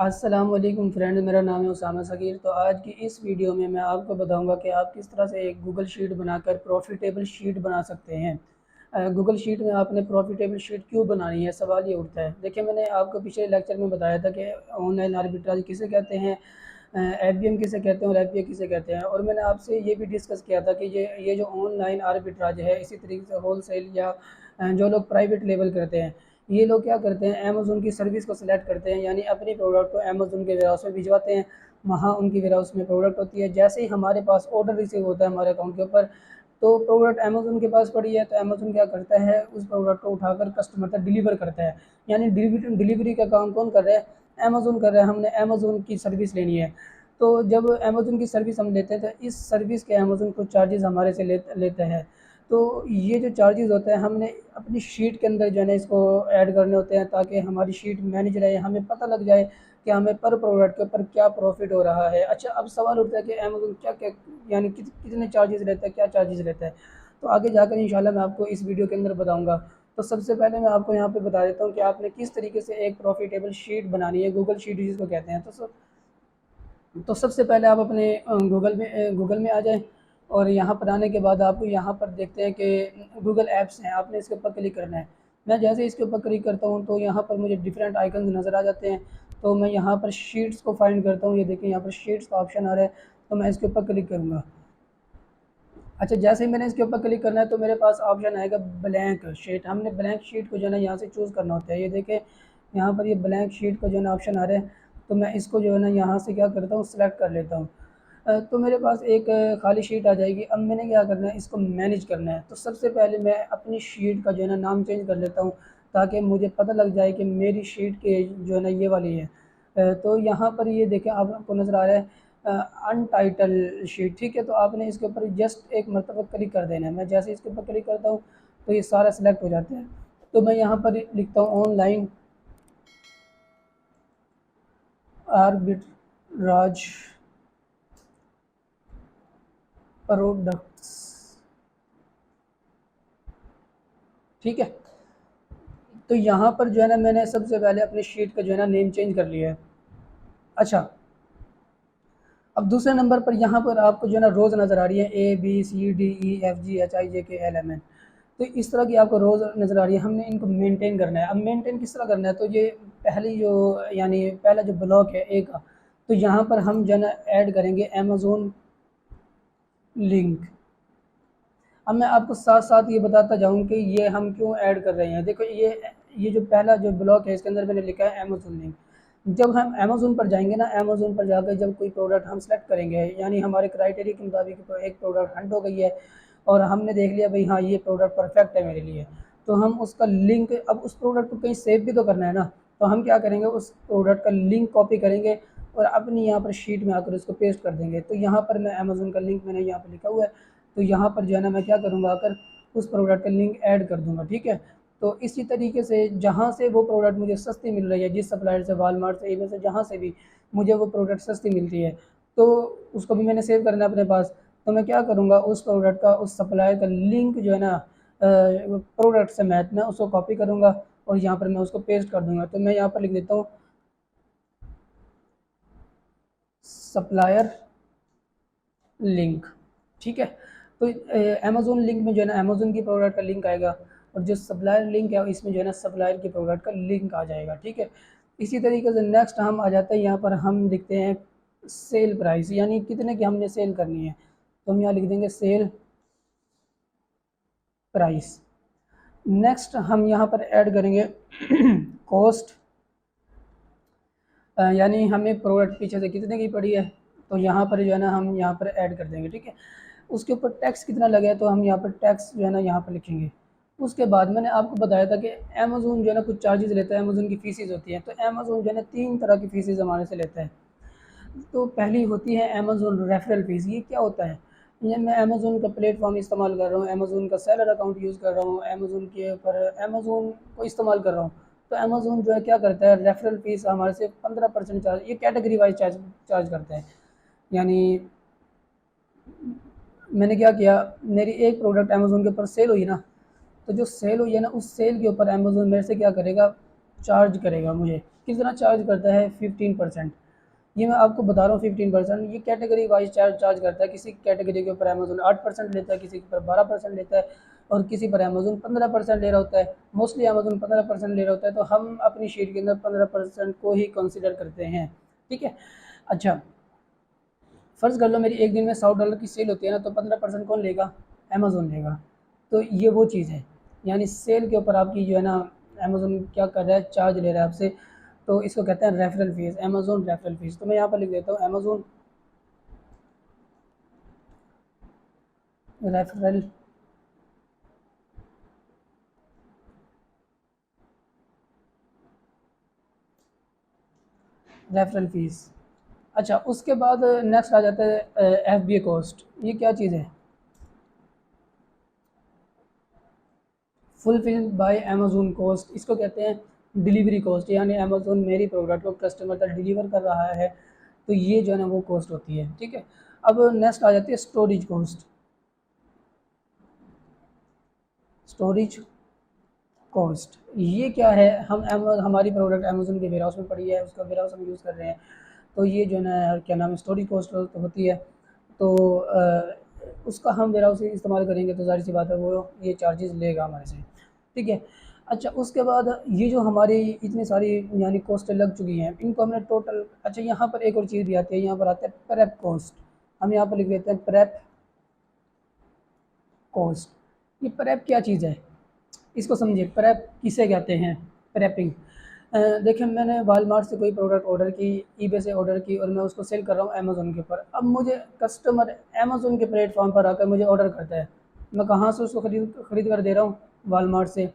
अस्सलाम वालेकुम फ्रेंड, मेरा नाम है उसामा सगीर। तो आज की इस वीडियो में मैं आपको बताऊंगा कि आप किस तरह से एक गूगल शीट बनाकर प्रॉफिटेबल शीट बना सकते हैं। गूगल शीट में आपने प्रॉफिटेबल शीट क्यों बनानी है, सवाल ये उठता है। देखिए, मैंने आपको पिछले लेक्चर में बताया था कि ऑनलाइन आर्बिट्राज किसे कहते हैं, एफबीएम किसे कहते हैं और एफबीए किसे कहते हैं। और मैंने आपसे ये भी डिस्कस किया था कि ये जो ऑनलाइन आर्बिट्राज है, इसी तरीके से होलसेल या जो लोग प्राइवेट लेवल करते हैं, ये लोग क्या करते हैं, अमेज़न की सर्विस को सिलेक्ट करते हैं, यानी अपनी प्रोडक्ट को अमेज़न के वेयरहाउस में भिजवाते हैं। वहाँ उनकी वेयरहाउस में प्रोडक्ट होती है। जैसे ही हमारे पास ऑर्डर रिसीव होता है हमारे अकाउंट के ऊपर, तो प्रोडक्ट अमेज़न के पास पड़ी है, तो अमेज़न क्या करता है, उस प्रोडक्ट को उठाकर कस्टमर तक डिलीवर करता है। यानी डिलीवरी का काम कौन कर रहा है, अमेज़न कर रहा है। हमने अमेज़न की सर्विस लेनी है, तो जब अमेज़न की सर्विस हम लेते हैं तो इस सर्विस के अमेज़न कुछ चार्जेस हमारे से लेते हैं। तो ये जो चार्जेस होते हैं, हमने अपनी शीट के अंदर जो है ना इसको ऐड करने होते हैं, ताकि हमारी शीट मैनेज रहे, हमें पता लग जाए कि हमें पर प्रोडक्ट के ऊपर क्या प्रॉफिट हो रहा है। अच्छा, अब सवाल उठता है कि अमेज़न क्या क्या यानी कितने चार्जेस रहता है, क्या चार्जेस रहता है। तो आगे जाकर इंशाल्लाह मैं आपको इस वीडियो के अंदर बताऊंगा। तो सबसे पहले मैं आपको यहाँ पे बता देता हूँ कि आपने किस तरीके से एक प्रॉफिटेबल शीट बनानी है, गूगल शीट जिसको कहते हैं। तो सबसे पहले आप अपने गूगल में आ जाएं, और यहाँ पर आने के बाद आपको यहाँ पर देखते हैं कि गूगल ऐप्स हैं, आपने इसके ऊपर क्लिक करना है। मैं जैसे इसके ऊपर क्लिक करता हूँ तो यहाँ पर मुझे डिफरेंट आइकन्स नज़र आ जाते हैं। तो मैं यहाँ पर शीट्स को फाइंड करता हूँ। ये देखिए, यहाँ पर शीट्स का ऑप्शन आ रहा है, तो मैं इसके ऊपर क्लिक करूँगा। अच्छा, जैसे ही मैंने इसके ऊपर क्लिक करना है तो मेरे पास ऑप्शन आएगा ब्लैंक शीट। हमने ब्लैंक शीट को जो है ना यहाँ से चूज़ करना होता है। ये देखें, यहाँ पर ये ब्लैंक शीट का जो है ना ऑप्शन आ रहा है, तो मैं इसको जो है ना यहाँ से क्या करता हूँ, सेलेक्ट कर लेता हूँ। तो मेरे पास एक खाली शीट आ जाएगी। अब मैंने क्या करना है, इसको मैनेज करना है। तो सबसे पहले मैं अपनी शीट का जो है ना नाम चेंज कर लेता हूँ, ताकि मुझे पता लग जाए कि मेरी शीट के जो है ना ये वाली है। तो यहाँ पर ये देखें, आपको नज़र आ रहा है अनटाइटल शीट। ठीक है, तो आपने इसके ऊपर जस्ट एक मरतबा क्लिक कर देना है। मैं जैसे इसके ऊपर क्लिक करता हूँ तो ये सारा सिलेक्ट हो जाता है। तो मैं यहाँ पर लिखता हूँ ऑनलाइन आर्बिट्राज प्रोडक्ट्स। ठीक है, तो यहाँ पर जो है ना मैंने सबसे पहले अपनी शीट का जो है ना नेम चेंज कर लिया है। अच्छा, अब दूसरे नंबर पर यहाँ पर आपको जो है ना रोज़ नज़र आ रही है, ABCDEFGHIJKLMN। तो इस तरह की आपको रोज़ नज़र आ रही है। हमने इनको मेंटेन करना है। अब मेंटेन किस तरह करना है, तो ये पहली जो यानी पहला जो ब्लॉक है ए का, तो यहाँ पर हम जो है ना ऐड करेंगे अमेज़न लिंक। अब मैं आपको साथ साथ ये बताता जाऊँ कि ये हम क्यों ऐड कर रहे हैं। देखो, ये जो पहला जो ब्लॉक है, इसके अंदर मैंने लिखा है अमेज़न लिंक। जब हम अमेज़न पर जाएंगे ना, अमेज़न पर जाकर जब कोई प्रोडक्ट हम सेलेक्ट करेंगे, यानी हमारे क्राइटेरिया के मुताबिक तो एक प्रोडक्ट हंट हो गई है और हमने देख लिया भाई हाँ ये प्रोडक्ट परफेक्ट है मेरे लिए, तो हम उसका लिंक, अब उस प्रोडक्ट को कहीं सेव भी तो करना है ना। तो हम क्या करेंगे, उस प्रोडक्ट का लिंक कॉपी करेंगे और अपनी यहाँ पर शीट में आकर उसको पेस्ट कर देंगे। तो यहाँ पर मैं अमेज़न का लिंक मैंने यहाँ पर लिखा हुआ है, तो यहाँ पर जो है ना मैं क्या करूँगा, आकर उस प्रोडक्ट का लिंक ऐड कर दूँगा। ठीक है, तो इसी तरीके से जहाँ से वो प्रोडक्ट मुझे सस्ती मिल रही है, जिस सप्लायर से, वॉलमार्ट से, इनमें से जहाँ से भी मुझे वो प्रोडक्ट सस्ती मिलती है, तो उसको भी मैंने सेव करना है अपने पास। तो मैं क्या करूँगा, उस प्रोडक्ट का, उस सप्लायर का लिंक जो है ना प्रोडक्ट से मैं उसको कॉपी करूँगा और यहाँ पर मैं उसको पेस्ट कर दूँगा। तो मैं यहाँ पर लिख देता हूँ सप्लायर लिंक। ठीक है, तो अमेज़न लिंक में जो है ना अमेज़न की प्रोडक्ट का लिंक आएगा, और जो सप्लायर लिंक है इसमें जो है ना सप्लायर की प्रोडक्ट का लिंक आ जाएगा। ठीक है, इसी तरीके से नेक्स्ट हम आ जाते हैं, यहाँ पर हम लिखते हैं सेल प्राइस, यानी कितने की हमने सेल करनी है। तो हम यहाँ लिख देंगे सेल प्राइस। नेक्स्ट हम यहाँ पर ऐड करेंगे कॉस्ट, यानी हमें प्रोडक्ट पीछे से कितने की पड़ी है, तो यहाँ पर जो है ना हम यहाँ पर ऐड कर देंगे। ठीक है, उसके ऊपर टैक्स कितना लगा है, तो हम यहाँ पर टैक्स जो है ना यहाँ पर लिखेंगे। उसके बाद मैंने आपको बताया था कि अमेज़न जो है ना कुछ चार्जेस लेता है, अमेज़न की फ़ीसेस होती हैं। तो अमेज़न जो है ना 3 तरह की फ़ीसेस हमारे से लेता है। तो पहली होती है अमेज़न रेफरल फ़ीस। ये क्या होता है, ये मैं अमेज़न का प्लेटफॉर्म इस्तेमाल कर रहा हूँ, अमेज़न का सेलर अकाउंट यूज़ कर रहा हूँ, अमेज़न के ऊपर अमेज़न को इस्तेमाल कर रहा हूँ। तो अमेज़न जो है क्या करता है, रेफरल फ़ीस हमारे से 15% चार्ज, ये कैटेगरी वाइज चार्ज करता है। यानी मैंने क्या किया, मेरी एक प्रोडक्ट अमेज़न के ऊपर सेल हुई ना, तो जो सेल हुई है ना, उस सेल के ऊपर अमेज़न मेरे से क्या करेगा, चार्ज करेगा मुझे। कितना चार्ज करता है? 15%। ये मैं आपको बता रहा हूँ 15%। ये कैटेगरी वाइज चार्ज करता है। किसी कैटेगरी के ऊपर अमेजोन 8% लेता है, किसी के ऊपर 12% लेता है, और किसी पर अमेजोन 15% ले रहा होता है। मोस्टली अमेजोन 15% ले रहा होता है, तो हम अपनी शीट के अंदर 15% को ही कंसिडर करते हैं, ठीक है। अच्छा, फ़र्ज़ कर लो मेरी एक दिन में $100 की सेल होती है ना, तो 15% कौन लेगा? अमेज़न लेगा। तो ये वो चीज़ है, यानी सेल के ऊपर आपकी जो है ना अमेज़न क्या कर रहा है, चार्ज ले रहा है आपसे। तो इसको कहते हैं referral fees, Amazon referral fees. तो मैं यहाँ पर लिख देता हूँ अमेज़न रेफरल रेफरल फ़ीस। अच्छा, उसके बाद नेक्स्ट आ जाता है FBA कॉस्ट। ये क्या चीज़ है? Fulfil bye Amazon cost. इसको कहते हैं डिलीवरी कॉस्ट, यानी अमेज़न मेरी प्रोडक्ट को कस्टमर तक डिलीवर कर रहा है, तो ये जो है ना वो कॉस्ट होती है, ठीक है। अब नेक्स्ट आ जाती है स्टोरेज कॉस्ट। स्टोरेज कॉस्ट ये क्या है? हमारी प्रोडक्ट अमेज़न के वेयर हाउस में पड़ी है, उसका वेयर हाउस हम यूज़ कर रहे हैं, तो ये जो है ना क्या नाम है, स्टोरेज कॉस्ट होती है। तो उसका हम वेयर हाउस से इस्तेमाल करेंगे तो ज़ाहिर सी बात है वो ये चार्जेस लेगा हमारे से, ठीक है। अच्छा, उसके बाद ये जो हमारी इतनी सारी यानी कॉस्टें लग चुकी हैं, इनको हमने टोटल। अच्छा, यहाँ पर एक और चीज़ भी आती है, यहाँ पर आता है प्रेप कॉस्ट। हम यहाँ पर लिख देते हैं प्रेप कॉस्ट। ये प्रेप क्या चीज़ है, इसको समझिए। प्रेप किसे कहते हैं? प्रेपिंग। देखिए, मैंने वालमार्ट से कोई प्रोडक्ट ऑर्डर की, ईबे से ऑर्डर की, और मैं उसको सेल कर रहा हूँ अमेज़न के ऊपर। अब मुझे कस्टमर अमेज़न के प्लेटफॉर्म पर आकर मुझे ऑर्डर करता है, मैं कहाँ से उसको खरीद कर दे रहा हूँ? वालमार्ट से।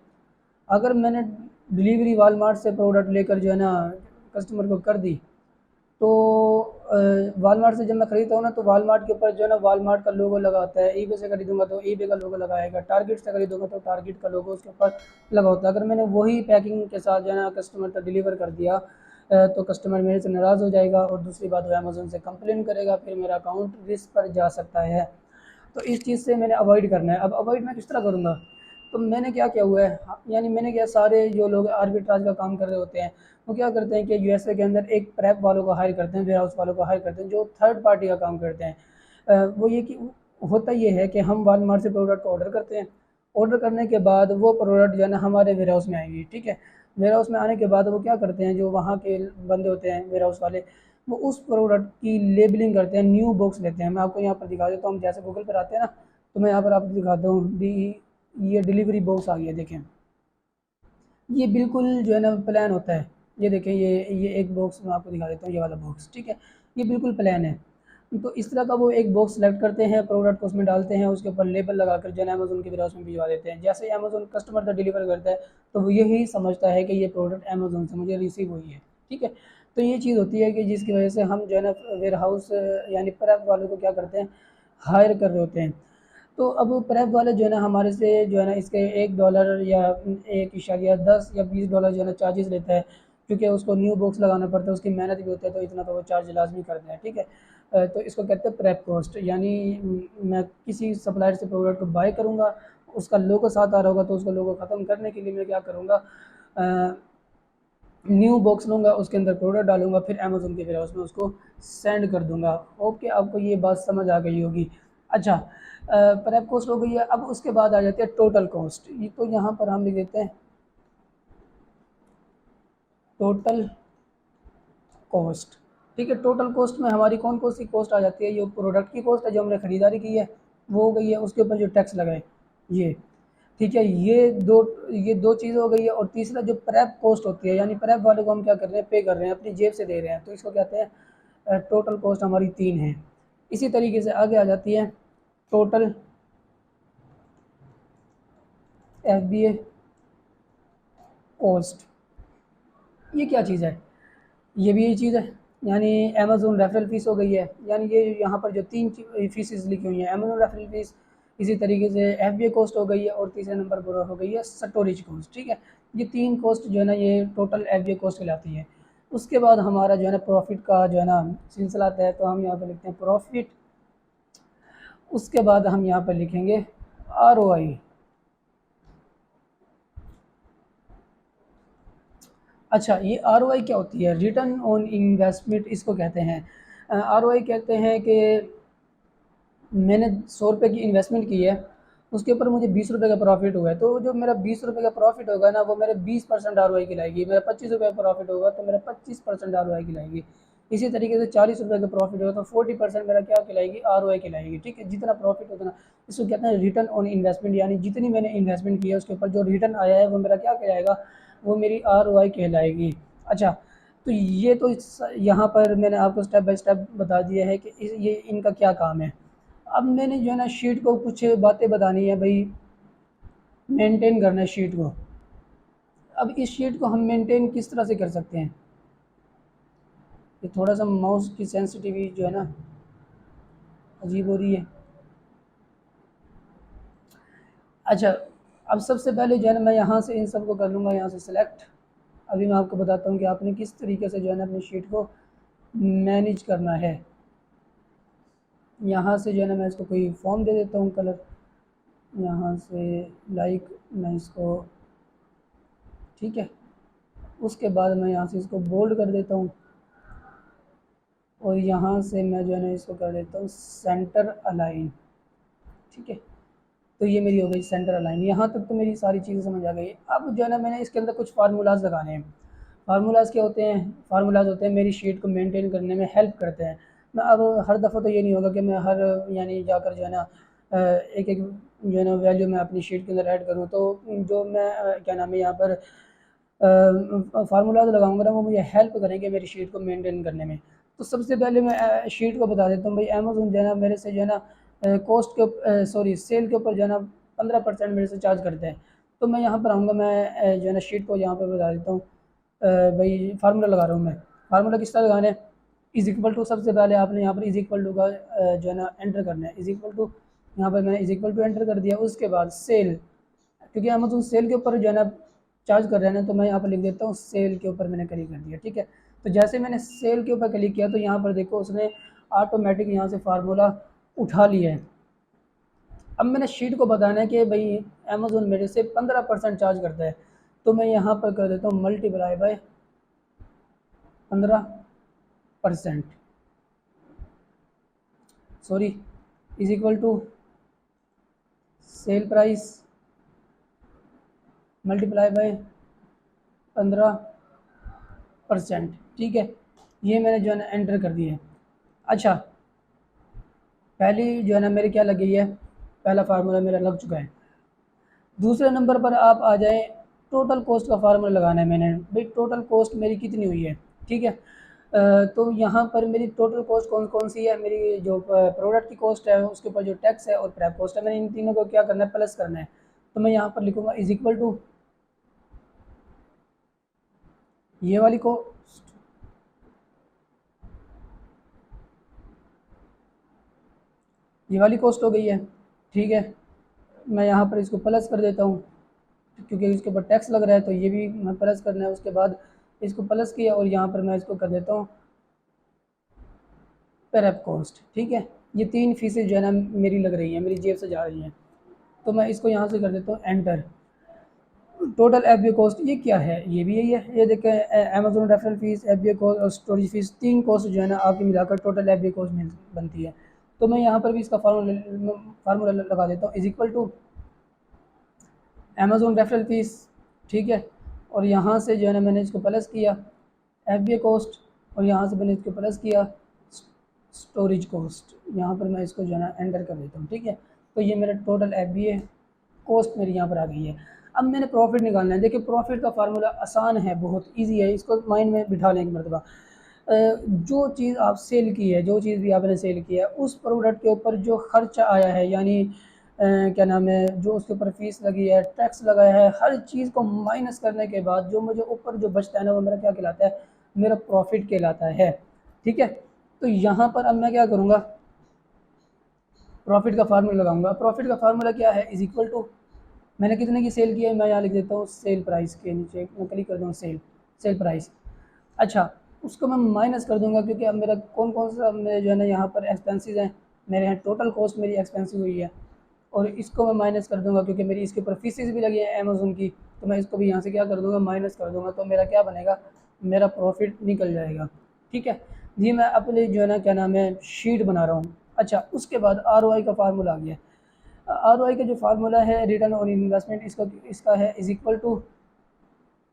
अगर मैंने डिलीवरी वालमार्ट से प्रोडक्ट लेकर जो है ना कस्टमर को कर दी, तो वालमार्ट से जब मैं खरीदता हूँ ना, तो वालमार्ट के ऊपर जो है ना वालमार्ट का लोगो लगा होता है। ईबे से खरीदूंगा तो ईबे का लोगो लगाएगा, टारगेट से खरीदूंगा तो टारगेट का लोगो उसके ऊपर लगा होता है। अगर मैंने वही पैकिंग के साथ जो है ना कस्टमर तक डिलीवर कर दिया, तो कस्टमर मेरे से नाराज़ हो जाएगा, और दूसरी बात वो अमेज़न से कंप्लेन करेगा, फिर मेरा अकाउंट रिस्क पर जा सकता है। तो इस चीज़ से मैंने अवॉइड करना है। अब अवॉइड मैं किस तरह करूँगा? तो मैंने क्या किया हुआ है, यानी मैंने क्या, सारे जो लोग आर्बिट्राज का काम कर रहे होते हैं, वो क्या करते हैं कि यूएसए के अंदर एक प्रेप वालों को हायर करते हैं, वेयर हाउस वालों को हायर करते हैं, जो थर्ड पार्टी का काम करते हैं। वो ये कि होता ये है कि हम वालमार्ट से प्रोडक्ट को ऑर्डर करते हैं। ऑर्डर करने के बाद वो प्रोडक्ट जो है ना हमारे वेयर हाउस में आएंगी, ठीक है। वेयर हाउस में आने के बाद वो क्या करते हैं, जो वहाँ के बंदे होते हैं वेयर हाउस वाले, वो उस प्रोडक्ट की लेबलिंग करते हैं, न्यू बॉक्स लेते हैं। मैं आपको यहाँ पर दिखा देता हूँ, जैसे गूगल पर आते हैं ना, तो मैं यहाँ पर आपको दिखाता हूँ। ये डिलीवरी बॉक्स आ गया, देखें। ये बिल्कुल जो है ना प्लान होता है। ये देखें, ये एक बॉक्स मैं आपको दिखा देता हूँ, ये वाला बॉक्स, ठीक है। ये बिल्कुल प्लान है। तो इस तरह का वो एक बॉक्स सेलेक्ट करते हैं, प्रोडक्ट को उसमें डालते हैं, उसके ऊपर लेबल लगाकर जो है अमेज़न के वेयरहाउस में भिजवा देते हैं। जैसे ही अमेज़न कस्टमर तक डिलीवर करता है, तो वो यही समझता है कि ये प्रोडक्ट अमेज़न से मुझे रिसीव हुई है, ठीक है। तो ये चीज़ होती है कि जिसकी वजह से हम जो है ना वेयर हाउस यानी प्रेप वालों को क्या करते हैं, हायर कर रहे होते हैं। तो अब प्रेप वाले जो है ना हमारे से जो है ना इसके $1 या 1.10 या $20 जो है ना चार्जेस लेता है, क्योंकि उसको न्यू बॉक्स लगाना पड़ता है, उसकी मेहनत भी होती है, तो इतना तो वो चार्ज लाजमी करते हैं, ठीक है। तो इसको कहते हैं प्रेप कॉस्ट। यानी मैं किसी सप्लायर से प्रोडक्ट को बाय करूँगा, उसका लोगो साथ आ रहा होगा, तो उसका लोगो ख़त्म करने के लिए मैं क्या करूँगा, न्यू बॉक्स लूँगा, उसके अंदर प्रोडक्ट डालूँगा, फिर अमेज़न के वेयर हाउस में उसको सेंड कर दूँगा। ओके, आपको ये बात समझ आ गई होगी। अच्छा, प्रेप कॉस्ट हो गई है। अब उसके बाद आ जाती है टोटल कॉस्ट। ये तो यहाँ पर हम लिख देते हैं टोटल कॉस्ट, ठीक है। टोटल कॉस्ट में हमारी कौन कौन सी कॉस्ट आ जाती है? ये प्रोडक्ट की कॉस्ट है, जो हमने खरीदारी की है, वो हो गई है। उसके ऊपर जो टैक्स लगा है, ये, ठीक है। ये दो चीज़ हो गई है। और तीसरा जो प्रेप कॉस्ट होती है, यानी प्रेप वाले को हम क्या कर रहे हैं, पे कर रहे हैं, अपनी जेब से दे रहे हैं, तो इसको कहते हैं टोटल कॉस्ट। हमारी 3 है। इसी तरीके से आगे आ जाती है टोटल FBA कॉस्ट। ये क्या चीज़ है? ये भी यही चीज़ है, यानी अमेज़न रेफरल फ़ीस हो गई है। यानी ये यहाँ पर जो 3 फ़ीसेज़ लिखी हुई हैं, अमेज़न रेफरल फ़ीस, इसी तरीके से FBA कॉस्ट हो गई है, और तीसरे नंबर पर हो गई है स्टोरेज कॉस्ट, ठीक है। ये 3 कॉस्ट जो है ना ये टोटल FBA कॉस्ट कहलाती है। उसके बाद हमारा जो है ना प्रॉफ़िट का जो है ना सिलसिला आता है, तो हम यहाँ पे लिखते हैं प्रॉफ़िट। उसके बाद हम यहाँ पर लिखेंगे ROI। अच्छा, ये आरओआई क्या होती है? रिटर्न ऑन इन्वेस्टमेंट इसको कहते हैं। आरओआई कहते हैं कि मैंने 100 रुपये की इन्वेस्टमेंट की है, उसके ऊपर मुझे 20 रुपये का प्रॉफिट हुआ है, तो जो मेरा 20 रुपये का प्रॉफिट होगा ना, वो मेरे 20% आरओआई खिलाएगी। मेरा 25 रुपये का प्रॉफिट होगा तो मेरा 25% आरओआई खिलाएगी। इसी तरीके से 40 रुपये का प्रॉफिट होगा तो 40% मेरा क्या खिलाएगी? आरओआई खिलाएगी। ठीक है, जितना प्रॉफिट उतना, इसको कहते हैं रिटर्न ऑन इन्वेस्टमेंट, यानी जितनी मैंने इन्वेस्टमेंट की है उसके ऊपर जो रिटर्न आया है वो मेरा क्या कहलाएगा? वो मेरी आरओआई कहलाएगी। अच्छा, तो ये तो यहाँ पर मैंने आपको स्टेप बाय स्टेप बता दिया है कि ये इनका क्या काम है। अब मैंने जो है ना शीट को कुछ बातें बतानी है भाई, मेंटेन करना है शीट को। अब इस शीट को हम मेंटेन किस तरह से कर सकते हैं? ये थोड़ा सा माउस की सेंसिटिविटी जो है ना अजीब हो रही है। अच्छा, अब सबसे पहले जो है ना मैं यहाँ से इन सब को कर लूँगा, यहाँ से सिलेक्ट। अभी मैं आपको बताता हूँ कि आपने किस तरीके से जो है ना अपनी शीट को मैनेज करना है। यहाँ से जो है ना मैं इसको कोई फॉर्म दे देता हूँ कलर, यहाँ से लाइक मैं इसको, ठीक है, उसके बाद मैं यहाँ से इसको बोल्ड कर देता हूँ और यहाँ से मैं जो है ना इसको कर देता हूँ सेंटर अलाइन। ठीक है, तो ये मेरी हो गई सेंटर अलाइन। यहाँ तक तो मेरी सारी चीज़ें समझ आ गई। अब जो है ना मैंने इसके अंदर कुछ फार्मूलाज लगाने हैं। फार्मूलाज क्या होते हैं? फार्मूलाज होते हैं मेरी शीट को मेंटेन करने में हेल्प करते हैं। मैं अब हर दफ़ा तो ये नहीं होगा कि मैं हर यानी जाकर जो है ना एक एक जो है ना वैल्यू मैं अपनी शीट के अंदर ऐड करूँ, तो जो मैं क्या नाम है यहाँ पर फार्मूलाज लगाऊंगा ना, वो मुझे हेल्प करेंगे मेरी शीट को मेंटेन करने में। तो सबसे पहले मैं शीट को बता देता हूँ भाई, अमेज़न जो है ना मेरे से जो है ना कॉस्ट के सॉरी सेल के ऊपर जो है ना 15% मेरे से चार्ज करते हैं। तो मैं यहाँ पर आऊँगा, मैं जो है ना शीट को यहाँ पर बता देता हूँ। भाई फार्मूला लगा रहा हूँ मैं। फार्मूला किस तरह लगाना है? इज़ इक्वल टू, सबसे पहले आपने यहाँ पर इज़ इक्वल टू का जो है ना एंटर करना है। इज़ इक्वल टू, यहाँ पर मैंने इज़ इक्वल टू एंटर कर दिया। उसके बाद सेल, क्योंकि अमेज़न सेल के ऊपर जो है ना चार्ज कर रहे हैं ना, तो मैं यहाँ पर लिख देता हूँ सेल के ऊपर मैंने क्लिक कर दिया। ठीक है, तो जैसे मैंने सेल के ऊपर क्लिक किया तो यहाँ पर देखो उसने ऑटोमेटिक यहाँ से फार्मूला उठा लिया है। अब मैंने शीट को बताना है कि भाई अमेज़न मेरे से 15% चार्ज करता है, तो मैं यहाँ पर कर देता हूँ multiply by 15%, sorry, is equal to sale price multiply by 15%। ठीक है, ये मैंने जो है ना एंटर कर दिया है। अच्छा, पहली जो है ना मेरी क्या लग गई है? पहला फार्मूला मेरा लग चुका है। दूसरे नंबर पर आप आ जाएँ, टोटल कॉस्ट का फार्मूला लगाना है मैंने। भाई टोटल कॉस्ट मेरी कितनी हुई है? ठीक है, तो यहाँ पर मेरी टोटल कॉस्ट कौन कौन सी है? मेरी जो प्रोडक्ट की कॉस्ट है उसके ऊपर जो टैक्स है और प्रेप कॉस्ट है, मैंने इन तीनों को क्या करना है? प्लस करना है। तो मैं यहाँ पर लिखूँगा इज इक्वल टू ये वाली कॉस्ट, ये वाली कॉस्ट हो गई है। ठीक है, मैं यहाँ पर इसको प्लस कर देता हूँ क्योंकि इसके ऊपर टैक्स लग रहा है, तो ये भी मैं प्लस करना है। उसके बाद इसको प्लस किया और यहाँ पर मैं इसको कर देता हूँ प्रेप कॉस्ट। ठीक है, ये 3 फीसें जो है ना मेरी लग रही हैं, मेरी जेब से जा रही हैं, तो मैं इसको यहाँ से कर देता हूँ एंटर। टोटल एफ कॉस्ट ये क्या है? ये भी यही है। ये देखें, Amazon referral fees, F cost और स्टोरेज फीस, 3 कॉस्ट जो है ना आपकी मिलाकर टोटल एफ कॉस्ट बनती है। तो मैं यहाँ पर भी इसका फार्मूला लगा देता हूँ is equal to Amazon referral fees. ठीक है, और यहाँ से जो है ना मैंने इसको प्लस किया एफ कॉस्ट और यहाँ से मैंने इसको प्लस किया स्टोरेज कॉस्ट। यहाँ पर मैं इसको जो है ना एंटर कर देता हूँ। ठीक है, तो ये मेरा टोटल एफ कॉस्ट मेरी यहाँ पर आ गई है। अब मैंने प्रॉफिट निकालना है। देखिए प्रॉफिट का फार्मूला आसान है, बहुत इजी है, इसको माइंड में बिठा लें एक मरतबा। जो चीज़ आप सेल की है, जो चीज़ भी आपने सेल किया है, उस प्रोडक्ट के ऊपर जो खर्च आया है, यानी क्या नाम है, जो उसके ऊपर फीस लगी है, टैक्स लगाया है, हर चीज़ को माइनस करने के बाद जो मुझे ऊपर जो बचता है ना, वो मेरा क्या कहलाता है? मेरा प्रॉफिट कहलाता है। ठीक है, तो यहाँ पर अब मैं क्या करूँगा? प्रॉफिट का फार्मूला लगाऊंगा। प्रॉफिट का फार्मूला क्या है? इज इक्वल टू, मैंने कितने की सेल की है, मैं यहाँ लिख देता हूँ सेल प्राइस के नीचे मैं क्लिक कर दूँ सेल प्राइस। अच्छा, उसको मैं माइनस कर दूंगा क्योंकि अब मेरा कौन कौन सा मेरे जो है ना यहाँ पर एक्सपेंसेस हैं, मेरे यहाँ टोटल कॉस्ट मेरी एक्सपेंसिव हुई है, और इसको मैं माइनस कर दूंगा क्योंकि मेरी इसके ऊपर फीसेस भी लगी है अमेज़न की। तो मैं इसको भी यहाँ से क्या कर दूँगा, माइनस कर दूँगा, तो मेरा क्या बनेगा, मेरा प्रॉफिट निकल जाएगा। ठीक है जी, मैं अपने जो है ना क्या नाम है शीट बना रहा हूँ। अच्छा, उसके बाद ROI का फार्मूला आ गया। ROI का जो फार्मूला है, रिटर्न ऑन इन्वेस्टमेंट, इसका है इज इक्वल टू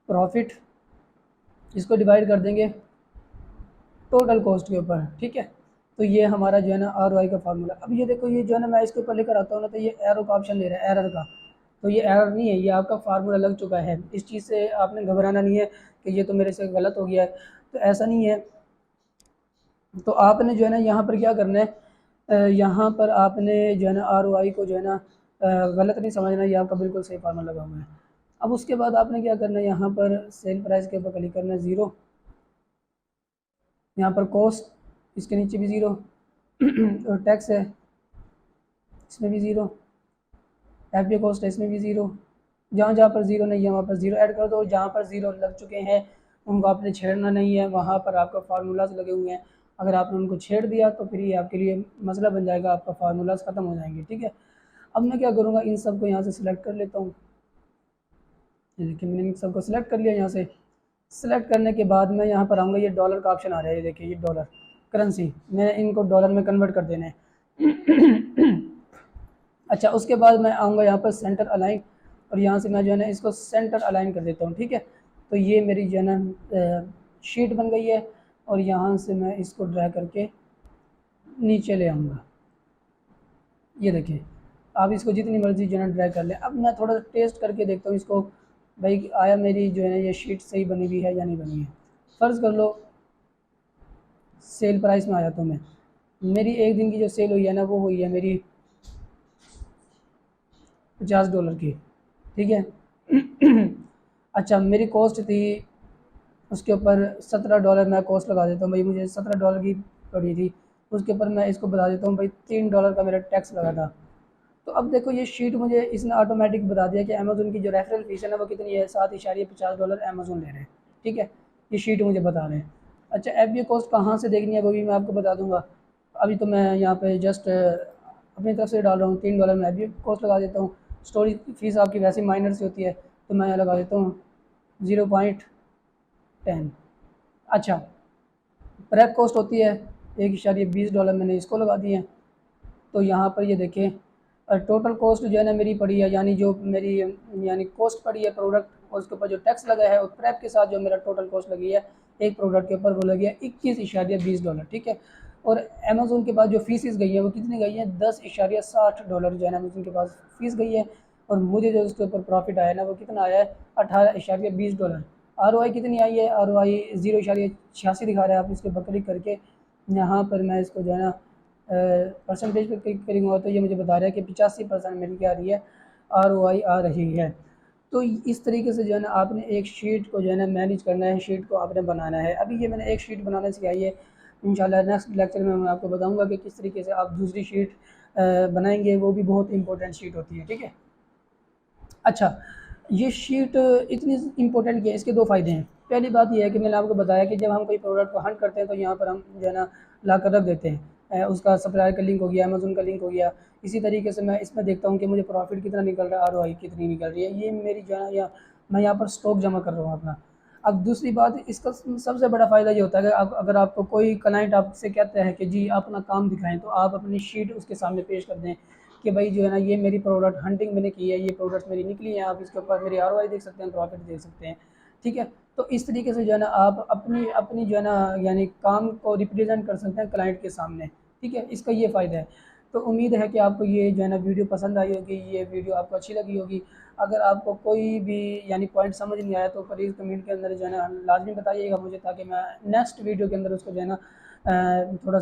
प्रॉफिट, इसको डिवाइड कर देंगे टोटल कॉस्ट के ऊपर। ठीक है, तो ये हमारा जो है ना ROI का फार्मूला। अब ये देखो, ये जो है ना मैं इसके ऊपर लेकर आता हूँ ना, तो ये एरो का ऑप्शन ले रहा है, एरर का। तो ये एरर नहीं है, ये आपका फार्मूला लग चुका है। इस चीज़ से आपने घबराना नहीं है कि ये तो मेरे से गलत हो गया है, तो ऐसा नहीं है। तो आपने जो है ना यहाँ पर क्या करना है, यहाँ पर आपने जो है ना ROI को जो है ना गलत नहीं समझना, ये आपका बिल्कुल सही फार्मूला लगा हुआ है। अब उसके बाद आपने क्या करना है, यहाँ पर सेल प्राइस के ऊपर क्लिक करना है, 0। यहाँ पर कॉस्ट, इसके नीचे भी 0 और टैक्स है, इसमें भी 0, FBA कॉस्ट है, इसमें भी 0। जहाँ जहाँ पर 0 नहीं है वहाँ पर 0 ऐड कर दो। जहाँ पर 0 लग चुके हैं उनको आपने छेड़ना नहीं है, वहाँ पर आपका फार्मूलाज लगे हुए हैं। अगर आपने उनको छेड़ दिया तो फिर ये आपके लिए मसला बन जाएगा, आपका फार्मूलाज ख़त्म हो जाएंगे। ठीक है, अब मैं क्या करूँगा, इन सब को यहाँ से सिलेक्ट कर लेता हूँ। ये देखिए, मैंने इन सबको सिलेक्ट कर लिया। यहाँ से सिलेक्ट करने के बाद मैं यहाँ पर आऊँगा, ये डॉलर का ऑप्शन आ रहा है, ये देखिए, ये डॉलर करेंसी, मैंने इनको डॉलर में कन्वर्ट कर देना है। अच्छा, उसके बाद मैं आऊँगा यहाँ पर सेंटर अलाइन, और यहाँ से मैं जो है ना इसको सेंटर अलाइन कर देता हूँ। ठीक है, तो ये मेरी जो है ना शीट बन गई है, और यहाँ से मैं इसको ड्रैग करके नीचे ले आऊँगा। ये देखिए, आप इसको जितनी मर्ज़ी जो है ना ड्रैग कर लें। अब मैं थोड़ा सा टेस्ट करके देखता हूँ इसको, भाई आया मेरी जो है ना ये शीट सही बनी हुई है या नहीं बनी है। फ़र्ज़ कर लो सेल प्राइस में आ जाता हूँ मैं, मेरी एक दिन की जो सेल हुई है ना वो हुई है मेरी $50 की। ठीक है। अच्छा, मेरी कॉस्ट थी उसके ऊपर $17, मैं कॉस्ट लगा देता हूँ भाई, मुझे $17 की पड़ी थी। उसके ऊपर मैं इसको बता देता हूँ भाई $3 का मेरा टैक्स लगा था। तो अब देखो, ये शीट मुझे इसने ऑटोमेटिक बता दिया कि अमेज़न की जो रेफरल फीस है ना वो कितनी है, $7.50 अमेज़न ले रहे हैं। ठीक है, ये शीट मुझे बता रहे हैं। अच्छा, FBA कॉस्ट कहाँ से देखनी है वो भी मैं आपको बता दूंगा। अभी तो मैं यहाँ पे जस्ट अपनी तरफ से डाल रहा हूँ, $3 में FBA कॉस्ट लगा देता हूँ। स्टोरेज फीस आपकी वैसे माइनर से होती है, तो मैं लगा देता हूँ 0.10। अच्छा, प्रेप कॉस्ट होती है $1.20, मैंने इसको लगा दिए हैं। तो यहाँ पर ये देखें, टोटल कॉस्ट जो है ना मेरी पड़ी है, यानी जो मेरी यानी कॉस्ट पड़ी है प्रोडक्ट, और उसके ऊपर जो टैक्स लगा है और प्रेप के साथ जो मेरा टोटल कॉस्ट लगी है एक प्रोडक्ट के ऊपर, वो लगी है $21.20। ठीक है, और अमेज़ोन के पास जो फीसिस गई है वो कितनी गई है, $10.60 जो है ना अमेज़ोन के पास फीस गई है। और मुझे जो उसके ऊपर प्रॉफिट आया ना वो कितना आया है, $18.20। ROI कितनी आई है, ROI 0.86 दिखा रहा है। आप इसके ऊपर क्लिक करके यहाँ पर मैं इसको जो है ना परसेंटेज पर क्लिक करूँगा तो ये मुझे बता रहा है कि 85% मेरी क्या आ रही है, ROI आ रही है। तो इस तरीके से जो है ना आपने एक शीट को जो है ना मैनेज करना है, शीट को आपने बनाना है। अभी ये मैंने एक शीट बनाना सिखाई है, इंशाल्लाह नेक्स्ट लेक्चर में मैं आपको बताऊंगा कि किस तरीके से आप दूसरी शीट बनाएंगे, वो भी बहुत इंपॉर्टेंट शीट होती है। ठीक है, अच्छा, ये शीट इतनी इम्पोर्टेंट की है, इसके दो फ़ायदे हैं। पहली बात ये है कि मैंने आपको बताया कि जब हम कोई प्रोडक्ट को हंट करते हैं तो यहाँ पर हम जो है ना ला कर रख देते हैं, उसका सप्लायर का लिंक हो गया, अमेज़न का लिंक हो गया। इसी तरीके से मैं इसमें देखता हूँ कि मुझे प्रॉफिट कितना निकल रहा है, ROI कितनी निकल रही है, ये मेरी जो है ना या मैं यहाँ पर स्टॉक जमा कर रहा हूँ अपना। अब दूसरी बात, इसका सबसे बड़ा फ़ायदा ये होता है कि अगर आपको कोई क्लाइंट आपसे कहता है कि जी आप अपना काम दिखाएँ, तो आप अपनी शीट उसके सामने पेश कर दें कि भाई जो है ना ये मेरी प्रोडक्ट हंटिंग मैंने की है, ये प्रोडक्ट मेरी निकली है, आप इसके ऊपर मेरी ROI देख सकते हैं, प्रॉफिट देख सकते हैं। ठीक है, तो इस तरीके से जो है ना आप अपनी अपनी जो है ना यानी काम को रिप्रेजेंट कर सकते हैं क्लाइंट के सामने। ठीक है, इसका ये फ़ायदा है। तो उम्मीद है कि आपको ये जो है ना वीडियो पसंद आई होगी, ये वीडियो आपको अच्छी लगी होगी। अगर आपको कोई भी यानी पॉइंट समझ नहीं आया तो प्लीज़ कमेंट के अंदर जो है ना लाजमी बताइएगा मुझे, ताकि मैं नेक्स्ट वीडियो के अंदर उसको जो है ना थोड़ा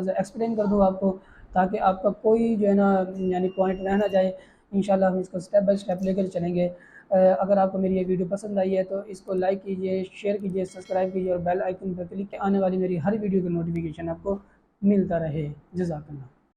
सा एक्सप्लेन कर दूँ आपको, ताकि आपका कोई जो है ना यानी पॉइंट रह ना जाए। इंशाल्लाह हम इसको स्टेप बाय स्टेप लेकर चलेंगे। अगर आपको मेरी ये वीडियो पसंद आई है तो इसको लाइक कीजिए, शेयर कीजिए, सब्सक्राइब कीजिए और बेल आइकन पर क्लिक, आने वाली मेरी हर वीडियो की नोटिफिकेशन आपको मिलता रहे। जज़ाकल्लाह।